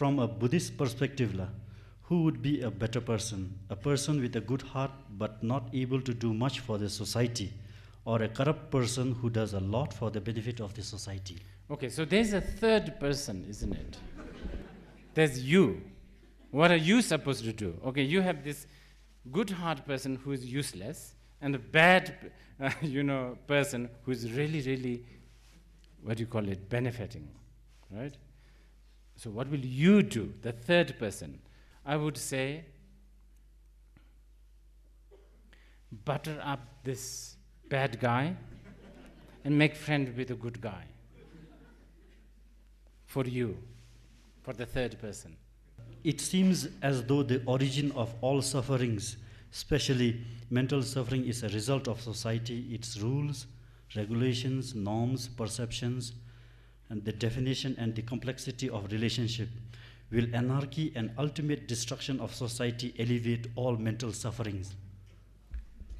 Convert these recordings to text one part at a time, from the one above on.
from a Buddhist perspective, who would be a better person? A person with a good heart but not able to do much for the society, or a corrupt person who does a lot for the benefit of the society? Okay, so there's a third person, isn't it? There's you. What are you supposed to do? Okay, you have this good heart person who is useless, and a bad, person who is really, really, benefiting, right? So what will you do, the third person? I would say, butter up this bad guy and make friend with a good guy. For you, for the third person. It seems as though the origin of all sufferings, especially mental suffering, is a result of society, its rules, regulations, norms, perceptions, and the definition and the complexity of relationship. Will anarchy and ultimate destruction of society alleviate all mental sufferings?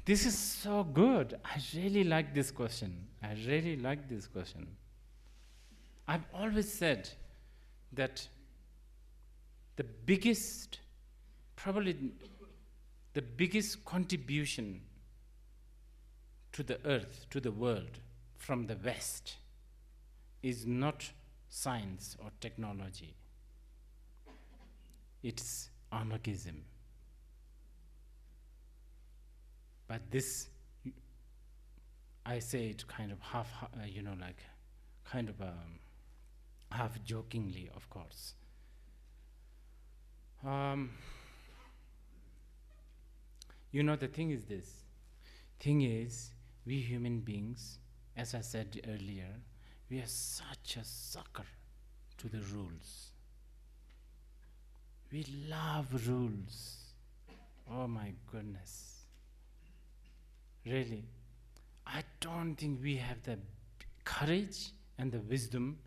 This is so good. I really like this question. I've always said that the biggest contribution to the earth, to the world, from the West is not science or technology. It's anarchism. But this, I say it kind of half jokingly, of course. The thing is this. We human beings, as I said earlier, we are such a sucker to the rules. We love rules. Oh my goodness. Really. I don't think we have the courage and the wisdom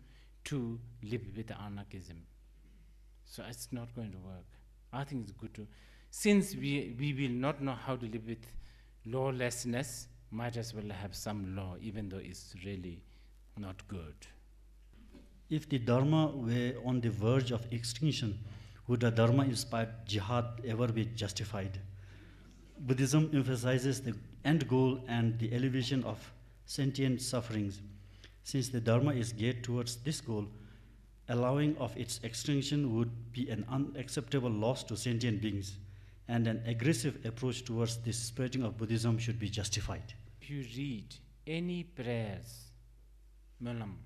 to live with anarchism. So it's not going to work. I think it's good to, since we will not know how to live with lawlessness, might as well have some law, even though it's really not good. If the Dharma were on the verge of extinction, would a Dharma-inspired jihad ever be justified? Buddhism emphasizes the end goal and the elevation of sentient sufferings. Since the Dharma is geared towards this goal, allowing of its extinction would be an unacceptable loss to sentient beings, and an aggressive approach towards the spreading of Buddhism should be justified. If you read any prayers, Malam,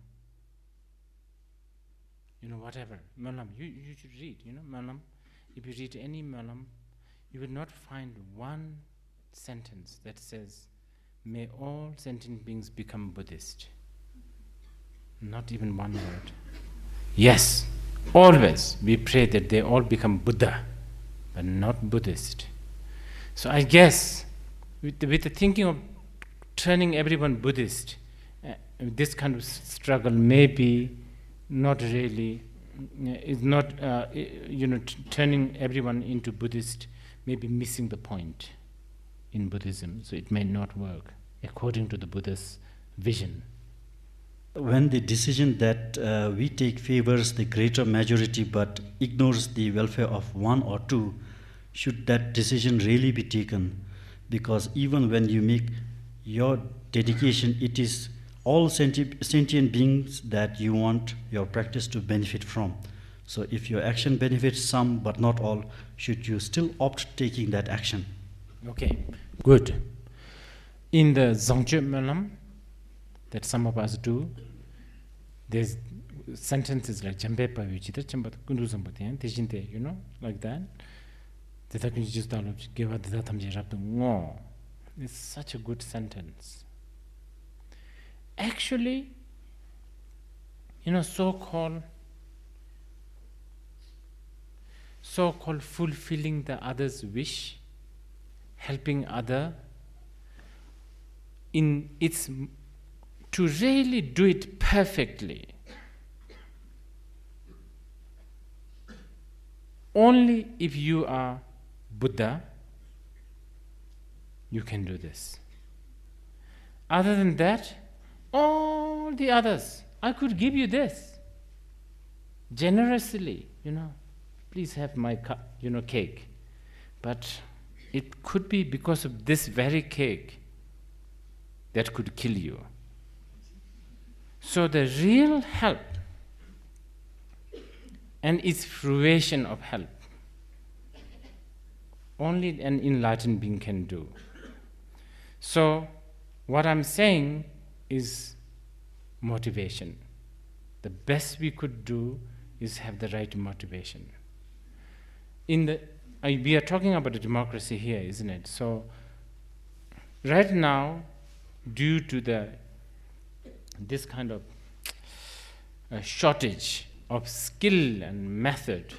whatever, Malam, you should read, Malam. If you read any Malam, you will not find one sentence that says, may all sentient beings become Buddhist. Not even one word. Yes, always we pray that they all become Buddha, but not Buddhist. So I guess with the thinking of turning everyone Buddhist, this kind of struggle may be not really, is not, turning everyone into Buddhist may be missing the point in Buddhism, so it may not work according to the Buddha's vision. When the decision that we take favors the greater majority but ignores the welfare of one or two, should that decision really be taken? Because even when you make your dedication, it is all sentient beings that you want your practice to benefit from. So if your action benefits some but not all, should you still opt taking that action? Okay, good. In the Dzongsar Jamyang that some of us do, there's sentences like Jambepa Vichita, Chambat Kunduzambatian, Tijinte, like that. It's such a good sentence. Actually, so-called fulfilling the other's wish, helping other, to really do it perfectly, only if you are Buddha, you can do this. Other than that, all the others, I could give you this generously, please have my cake. But it could be because of this very cake that could kill you. So the real help and its fruition of help, only an enlightened being can do. So what I'm saying is motivation. The best we could do is have the right motivation. We are talking about a democracy here, isn't it? So right now, due to this kind of shortage of skill and method,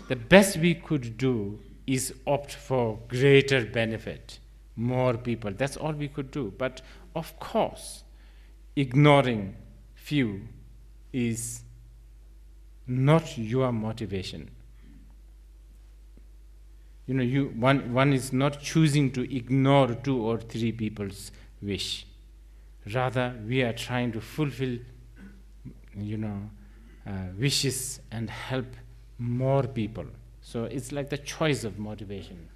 the best we could do is opt for greater benefit, more people. That's all we could do. But of course, ignoring few is not your motivation. One is not choosing to ignore 2 or 3 people's wish. Rather, we are trying to fulfill, wishes and help more people. So it's like the choice of motivation.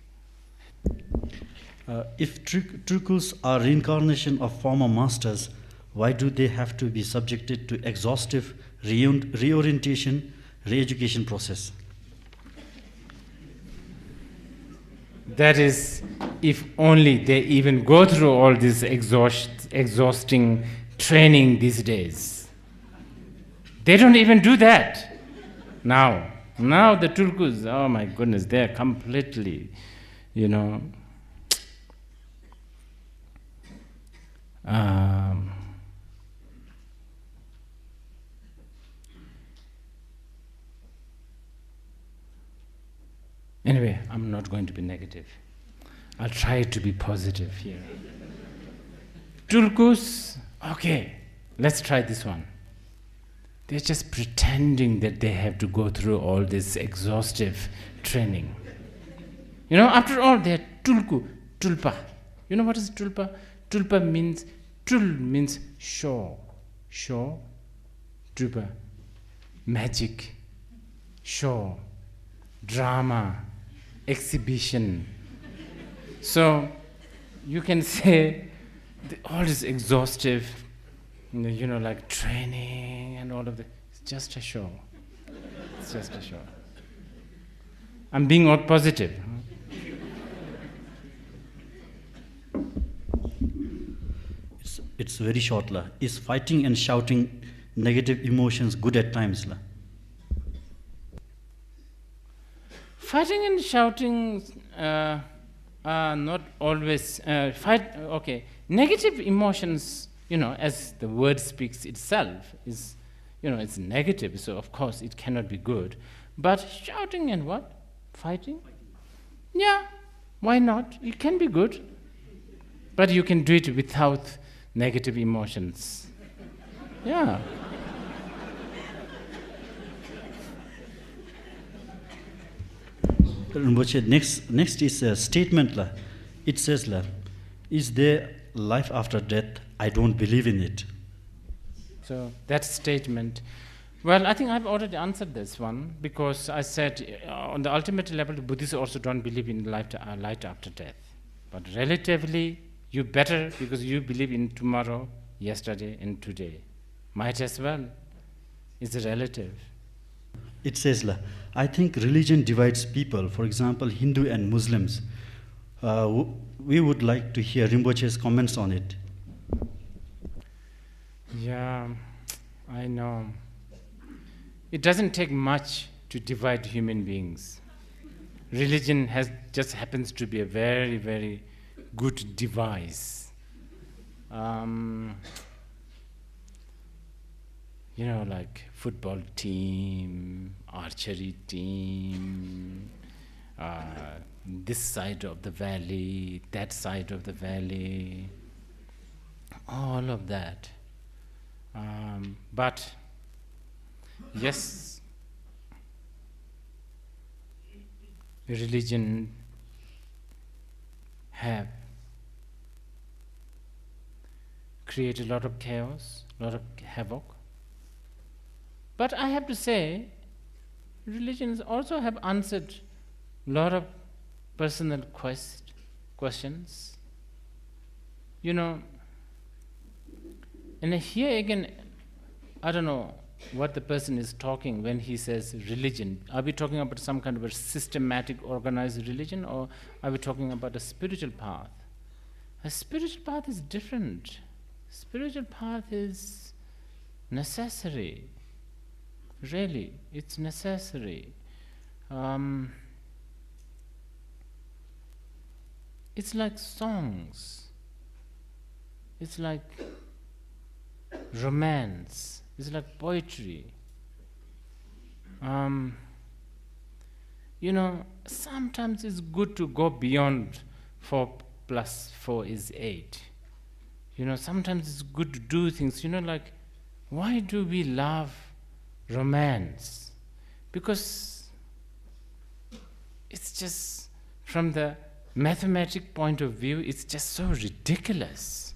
If Turkus are reincarnation of former masters, why do they have to be subjected to exhaustive reorientation, re-education process? That is, if only they even go through all this exhausting training these days. They don't even do that now. Now the Turkus, oh my goodness, they are completely, Anyway, I'm not going to be negative. I'll try to be positive here. Turkus, okay, let's try this one. They're just pretending that they have to go through all this exhaustive training. After all, they're tulku, tulpa. You know what is tulpa? Tulpa means, tul means show, tulpa, magic, show, drama, exhibition. So you can say all this exhaustive, like training and all of that. It's just a show. It's just a show. I'm being all positive. It's very short. La. Is fighting and shouting negative emotions good at times? La? Fighting and shouting are not always okay. Negative emotions, as the word speaks itself, is, it's negative. So of course it cannot be good. But shouting and what? Fighting? Yeah, why not? It can be good. But you can do it without negative emotions. Yeah. Next is a statement. La. It says, la, is there life after death? I don't believe in it. So that statement, well, I think I've already answered this one, because I said on the ultimate level, the Buddhists also don't believe in life after death. But relatively, you better, because you believe in tomorrow, yesterday, and today. Might as well. It's relative. It says, la, I think religion divides people, for example, Hindu and Muslims. We would like to hear Rinpoche's comments on it. Yeah, I know. It doesn't take much to divide human beings. Religion just happens to be a very, very good device. Like football team, archery team, this side of the valley, that side of the valley, all of that. But yes, religion have created a lot of chaos, a lot of havoc. But I have to say, religions also have answered a lot of personal questions. You know, and here again, I don't know what the person is talking when he says religion. Are we talking about some kind of a systematic, organized religion, or are we talking about a spiritual path? A spiritual path is different. Spiritual path is necessary. Really, it's necessary. It's like songs. It's like romance. It's like poetry. You know, sometimes it's good to go beyond 4 plus 4 is 8. You know, sometimes it's good to do things, you know, like, why do we love romance? Because it's just, from the mathematic point of view, it's just so ridiculous.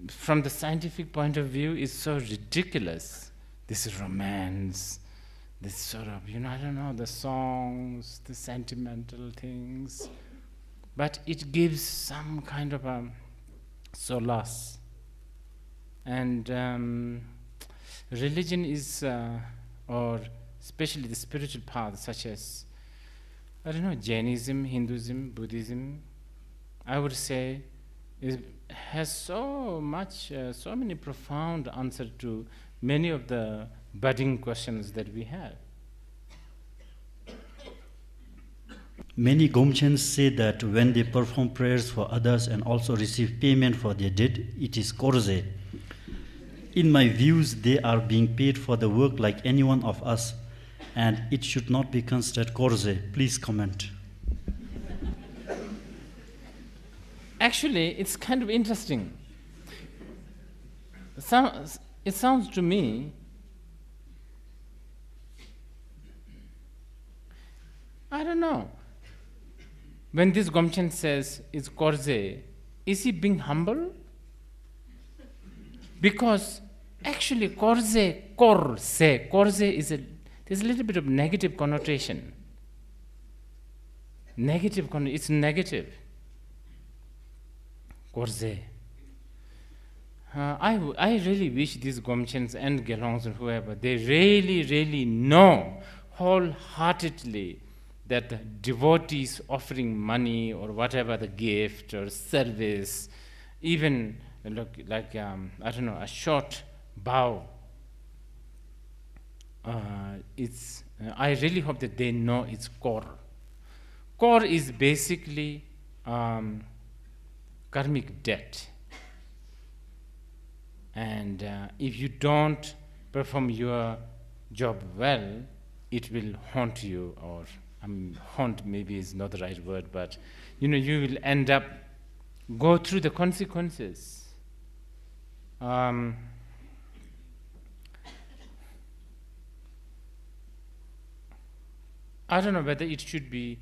From the scientific point of view, it's so ridiculous. This romance, this sort of, you know, I don't know, the songs, the sentimental things. But it gives some kind of a solace. And religion is, or especially the spiritual path, such as, I don't know, Jainism, Hinduism, Buddhism, I would say, has so many profound answers to many of the budding questions that we have. Many Gomchens say that when they perform prayers for others and also receive payment for their deed, it is korze. In my views, they are being paid for the work like any one of us, and it should not be considered korze. Please comment. Actually, it's kind of interesting. It sounds to me, I don't know. When this Gomchen says it's korze, is he being humble? Because actually korze is there's a little bit of negative connotation. It's negative. Korze. I really wish these Gomchens and Gelongs and whoever, they really know wholeheartedly that the devotees offering money or whatever the gift or service, even like I don't know, a short bow, I really hope that they know it's core. Core is basically karmic debt. And if you don't perform your job well, it will haunt you, or haunt maybe is not the right word, but you know, you will end up go through the consequences. I don't know whether it should be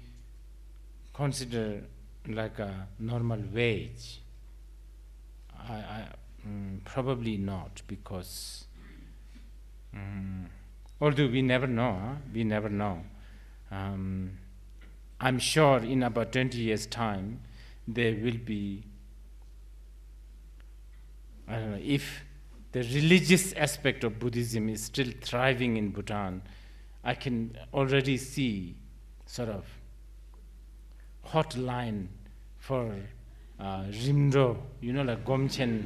considered like a normal wage. Probably not, because although we never know, we never know. I'm sure in about 20 years' time, there will be, I don't know, if the religious aspect of Buddhism is still thriving in Bhutan, I can already see sort of hotline for Rimdo, you know, like Gomchen,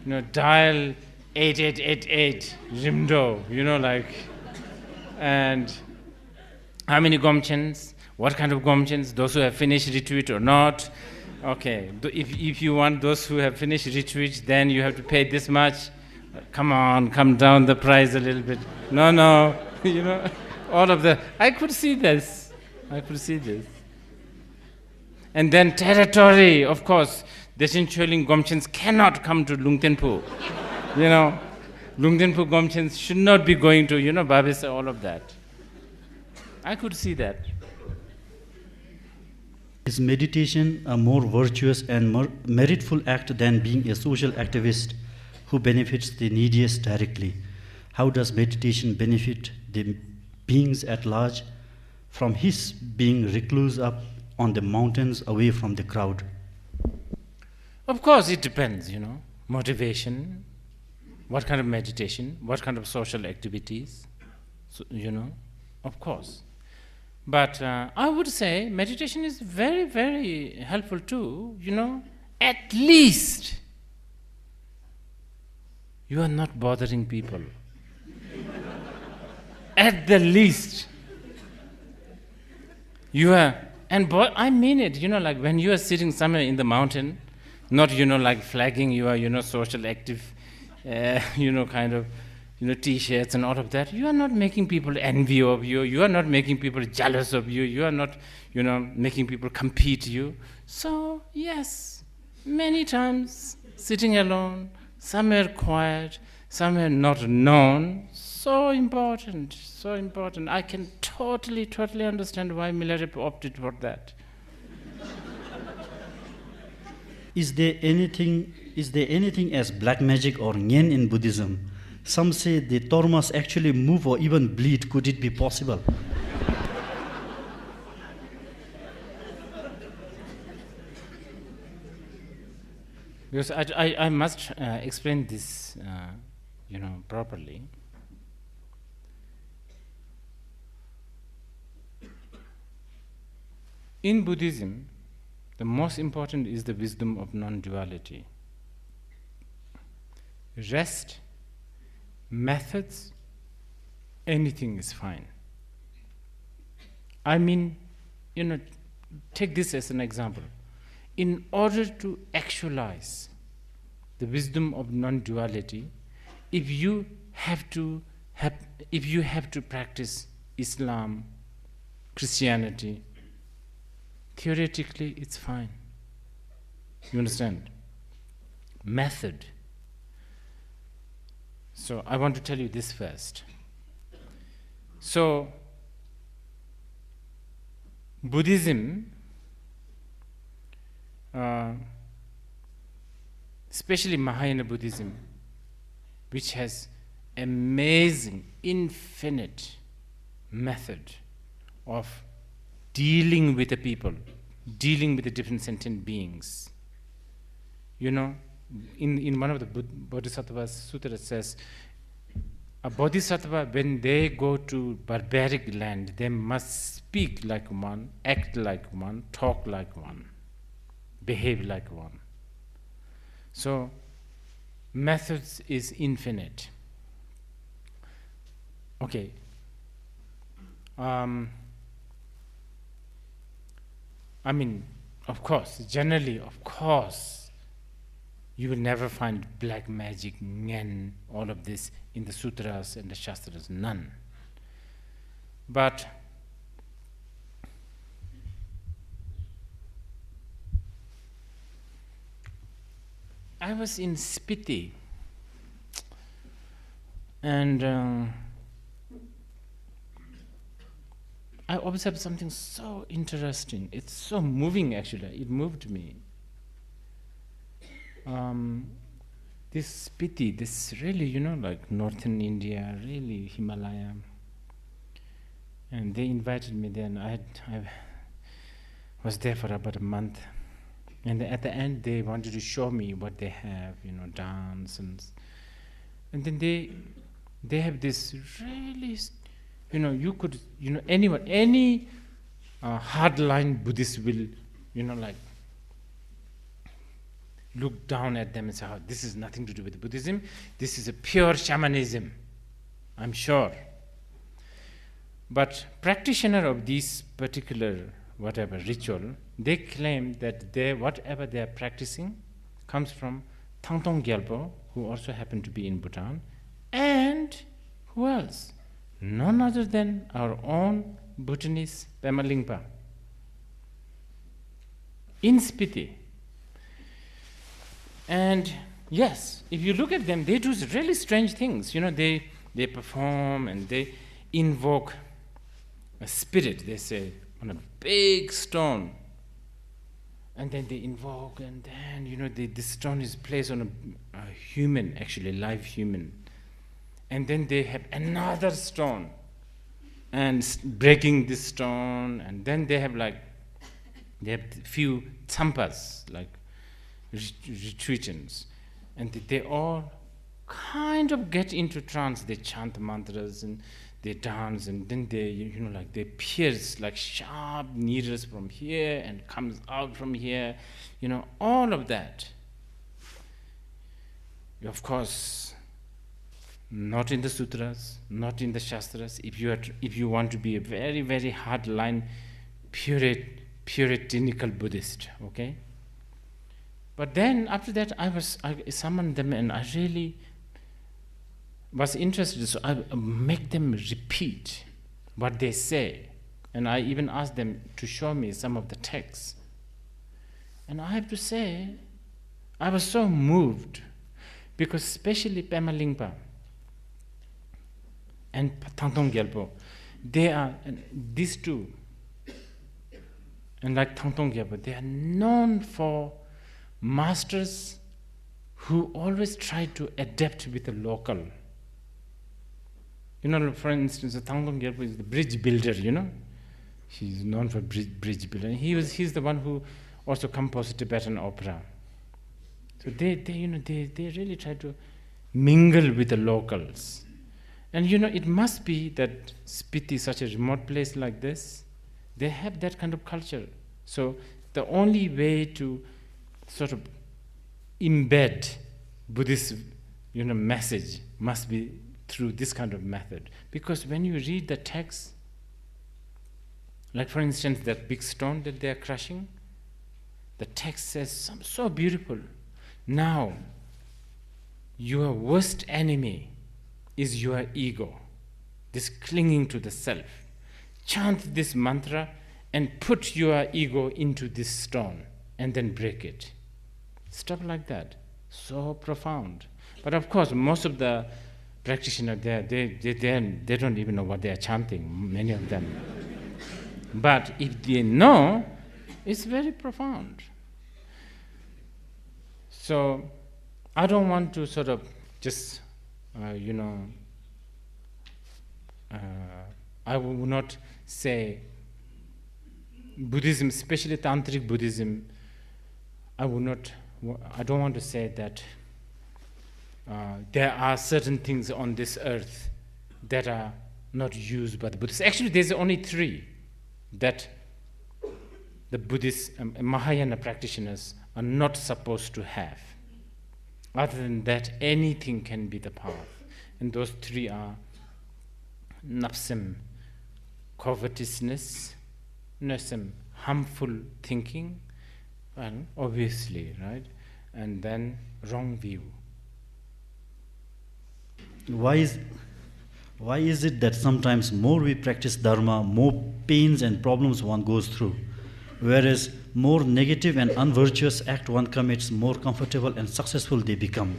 you know, dial 8888 Rimdo, you know, like, and how many Gomchens, what kind of Gomchens, those who have finished retreat or not. Okay, if you want those who have finished retreat, then you have to pay this much. Come on, come down the price a little bit. No, you know, all of the, I could see this. And then territory, of course, Deshin Choling Gomchens cannot come to Lungtenpu. You know, Lungtenpu Gomchens should not be going to, you know, Babisa, all of that. I could see that. Is meditation a more virtuous and more meritful act than being a social activist who benefits the neediest directly? How does meditation benefit the beings at large from his being recluse up on the mountains away from the crowd? Of course, it depends, motivation, what kind of meditation, what kind of social activities, so, of course. But I would say meditation is very, very helpful too, at least you are not bothering people. At the least. You are, and I mean it, like when you are sitting somewhere in the mountain, not, like flagging your, social active, kind of, t-shirts and all of that, you are not making people envy of you, you are not making people jealous of you, you are not, making people compete you. So, yes, many times, sitting alone, somewhere quiet, somewhere not known, so important, so important. I can totally understand why Milarepa opted for that. Is there anything as black magic or nyen in Buddhism? Some say the tormas actually move or even bleed. Could it be possible? Because I must explain this, properly. In Buddhism, the most important is the wisdom of non-duality. Rest, methods, anything is fine. I mean, take this as an example. In order to actualize the wisdom of non-duality, if you have to practice Islam, Christianity, theoretically it's fine. You understand? Method. So I want to tell you this first. So Buddhism, especially Mahayana Buddhism, which has amazing, infinite method of dealing with the people, dealing with the different sentient beings. In one of the Bodhisattva Sutta it says, a Bodhisattva, when they go to barbaric land, they must speak like one, act like one, talk like one, behave like one. So, methods is infinite. Okay. I mean, of course, generally, of course, you will never find black magic, ngen, all of this in the sutras and the shastras, none. But I was in Spiti, and I observed something so interesting. It's so moving, actually. It moved me. This Spiti, this really, like northern India, really Himalaya. And they invited me there, and I was there for about a month. And at the end, they wanted to show me what they have, dance and then they have this really, you could, anyone, any hardline Buddhist will, like look down at them and say, oh, this is nothing to do with Buddhism. This is a pure shamanism, I'm sure. But practitioner of this particular ritual, they claim that whatever they are practicing comes from Thangtong Gyalpo, who also happened to be in Bhutan, and who else? None other than our own Bhutanese Pema Lingpa in Spiti. And yes, if you look at them, they do really strange things. They perform and they invoke a spirit, they say, on a big stone. And then they invoke, and then, this stone is placed on a human, actually, live human. And then they have another stone. and breaking this stone, and then they have few tsampas, like retreatants, and they all kind of get into trance. They chant mantras and they dance, and then they, they pierce like sharp needles from here and comes out from here, all of that. Of course, not in the sutras, not in the shastras. If you want to be a very, very hard line puritanical Buddhist, okay? But then after that, I summoned them, and I really was interested, so I make them repeat what they say. And I even asked them to show me some of the texts. And I have to say, I was so moved, because especially Pema Lingpa and Thangtong Gyalpo, they are, these two, and like Thangtong Gyalpo, they are known for masters who always try to adapt with the local. For instance, Thangtong Gyalpo is the bridge builder, He's known for bridge builder. He's the one who also composed Tibetan opera. So they really try to mingle with the locals. And it must be that Spiti, such a remote place like this, they have that kind of culture. So the only way to sort of embed Buddhist, message must be through this kind of method. Because when you read the text, like for instance that big stone that they are crushing, the text says something so beautiful. Now, your worst enemy is your ego, this clinging to the self. Chant this mantra and put your ego into this stone and then break it. Stuff like that. So profound. But of course, most of the practitioners there, they don't even know what they are chanting, many of them. But if they know, it's very profound. So I don't want to sort of just, I will not say Buddhism, especially Tantric Buddhism, I don't want to say that there are certain things on this earth that are not used by the Buddhists. Actually, there's only 3 that the Buddhist Mahayana practitioners are not supposed to have. Other than that, anything can be the path. And those 3 are napsam, covetousness, nasam, harmful thinking, well, obviously, right? And then wrong view. Why is it that sometimes more we practice Dharma, more pains and problems one goes through, whereas more negative and unvirtuous act one commits, more comfortable and successful they become?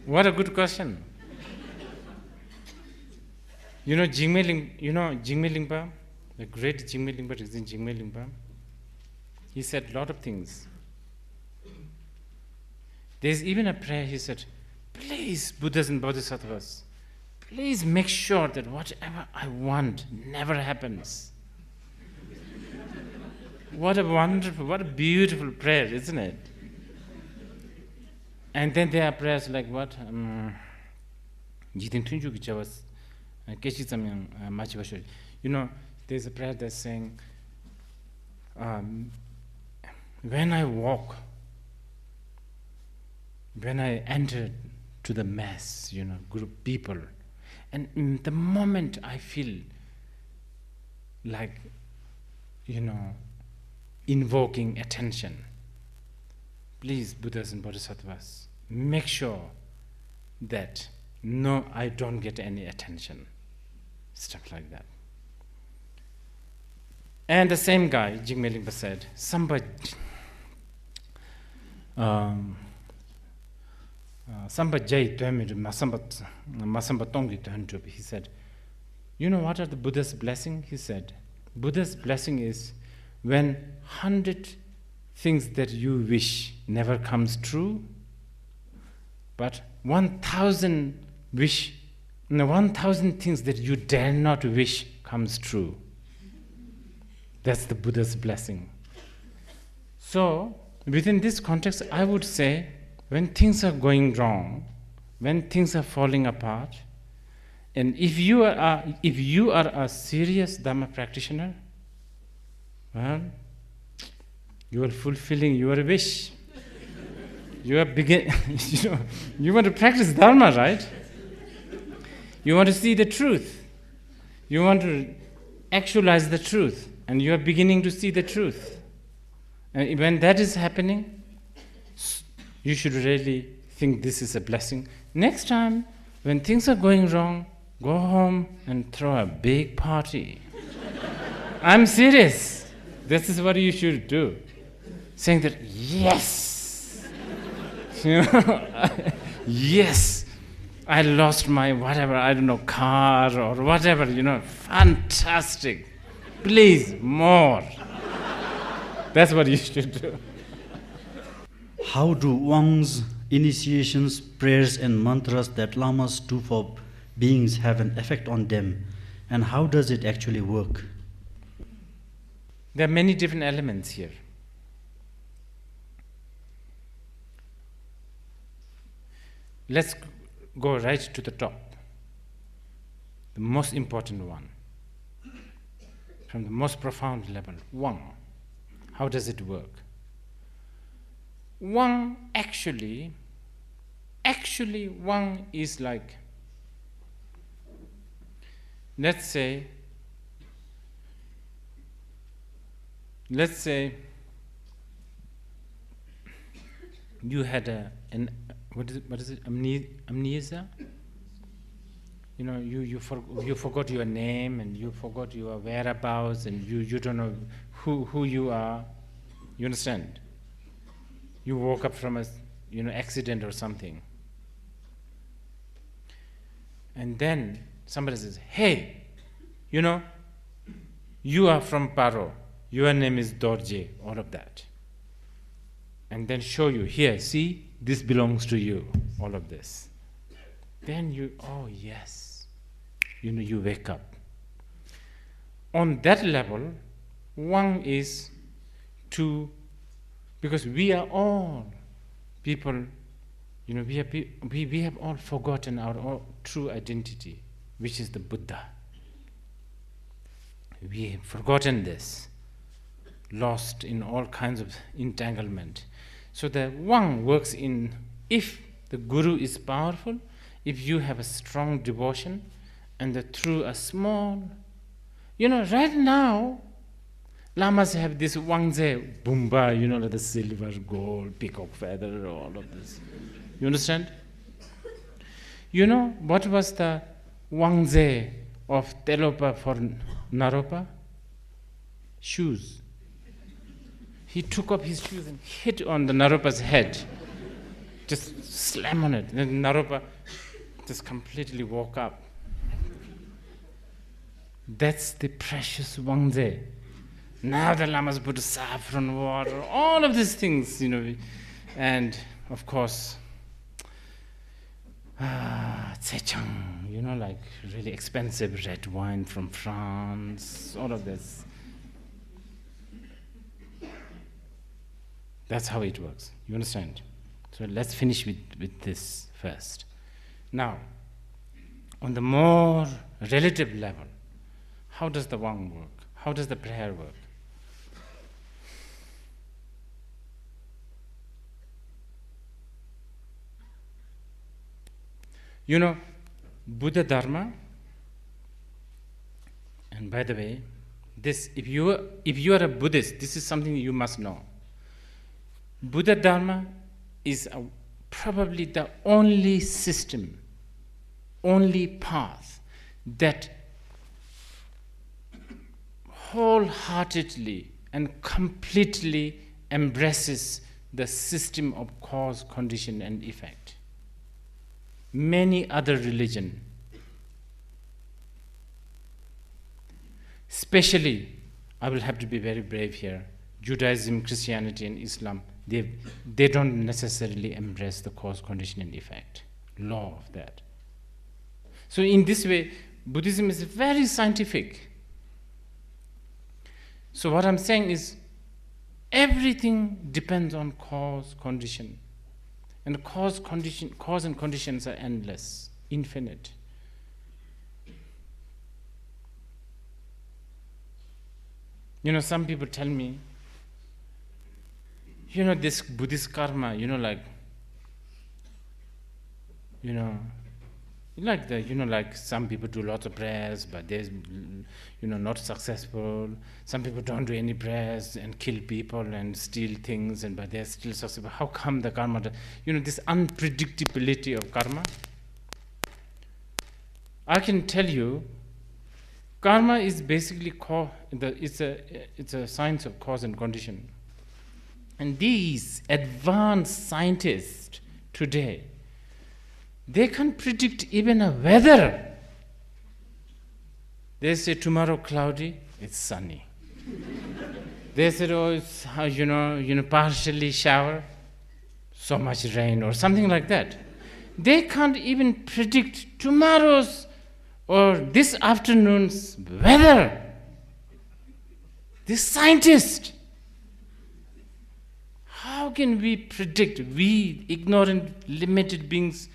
What a good question. Jigme Lingpa, the great Jigme Lingpa, Jigme Lingpa, he said a lot of things. There's even a prayer, he said, please, Buddhas and Bodhisattvas, please make sure that whatever I want never happens. What a wonderful, what a beautiful prayer, isn't it? And then there are prayers like what? There's a prayer that's saying, when I walk, when I enter to the mass, group people, and the moment I feel like, invoking attention, please, Buddhas and Bodhisattvas, make sure that no, I don't get any attention. Stuff like that. And the same guy, Jigme Lingpa, said, somebody jai tuamiru masamba tongi tuantubi. He said, you know what are the Buddha's blessing? He said, Buddha's blessing is when 100 things that you wish never comes true, but 1,000 wish And the 1,000 things that you dare not wish comes true. That's the Buddha's blessing. So, within this context, I would say, when things are going wrong, when things are falling apart, and if you are a serious Dharma practitioner, well, you are fulfilling your wish. You are you want to practice Dharma, right? You want to see the truth. You want to actualize the truth, and you are beginning to see the truth. And when that is happening, you should really think this is a blessing. Next time, when things are going wrong, go home and throw a big party. I'm serious. This is what you should do. Saying that, yes! Yes! I lost my whatever, I don't know, car or whatever, fantastic. Please, more. That's what you should do. How do Wang's initiations, prayers and mantras that lamas do for beings have an effect on them? And how does it actually work? There are many different elements here. Let's go right to the top. The most important one. From the most profound level, Wang. How does it work? Wang actually Wang is like, let's say you had what is it? Amnesia? You forgot your name and you forgot your whereabouts and you don't know who you are. You understand? You woke up from a accident or something. And then somebody says, hey, you are from Paro. Your name is Dorje, all of that. And then show you, here, see, this belongs to you, all of this. Then oh yes, you wake up. On that level, Wang is because we are all people, we have all forgotten our true identity, which is the Buddha. We have forgotten this, lost in all kinds of entanglement. So the Wang works if the Guru is powerful, if you have a strong devotion, and through a small, right now, Lamas have this Wangze, Bumba, like the silver, gold, peacock feather, all of this. You understand? What was the Wangze of Telopa for Naropa? Shoes. He took up his shoes and hit on the Naropa's head. Just slam on it. And Naropa just completely woke up. That's the precious Wangze. Now the lamas put saffron water, all of these things, and of course, tsechang, like really expensive red wine from France, all of this. That's how it works. You understand? So let's finish with this first. Now, on the more relative level, how does the Wang work? How does the prayer work? Buddha Dharma, and by the way, this if you are a Buddhist, this is something you must know. Buddha Dharma is probably the only system, only path that wholeheartedly and completely embraces the system of cause, condition, and effect. Many other religions, especially, I will have to be very brave here, Judaism, Christianity, and Islam, they don't necessarily embrace the cause, condition, and effect, law of that. So in this way, Buddhism is very scientific. So what I'm saying is, everything depends on cause, condition. And the cause and conditions are endless, infinite. Some people tell me, this Buddhist karma, like some people do lots of prayers, but they're, not successful. Some people don't do any prayers and kill people and steal things, but they're still successful. How come the karma, this unpredictability of karma? I can tell you, karma is basically it's a science of cause and condition. And these advanced scientists today, they can predict even a weather. They say tomorrow cloudy, it's sunny. They said, it's partially shower, so much rain or something like that. They can't even predict tomorrow's or this afternoon's weather. This scientist. How can we predict? We ignorant, limited beings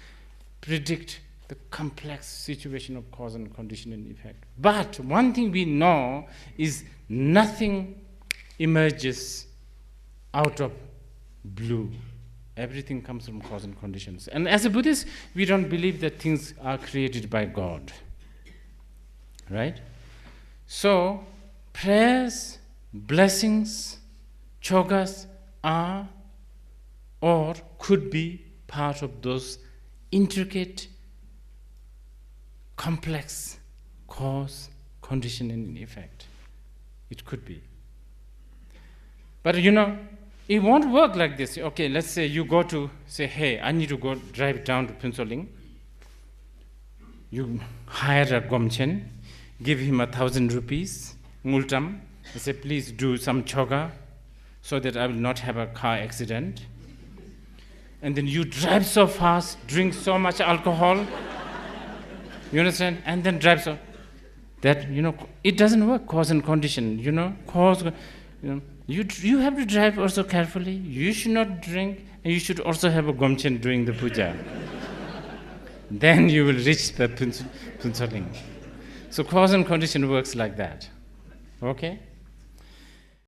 predict the complex situation of cause and condition and effect. But one thing we know is nothing emerges out of blue. Everything comes from cause and conditions. And as a Buddhist, we don't believe that things are created by God. Right? So, prayers, blessings, chogas are or could be part of those intricate, complex cause, condition, and effect. It could be. But it won't work like this. Okay, let's say you go to say, hey, I need to go drive down to Pinsoling. You hire a gomchen, give him 1,000 rupees, multam, and say, please do some choga so that I will not have a car accident. And then you drive so fast, drink so much alcohol, you understand? And then drive so that, it doesn't work, cause and condition, you have to drive also carefully. You should not drink, and you should also have a gomchen doing the puja. Then you will reach the Pinsoling. So cause and condition works like that. Okay?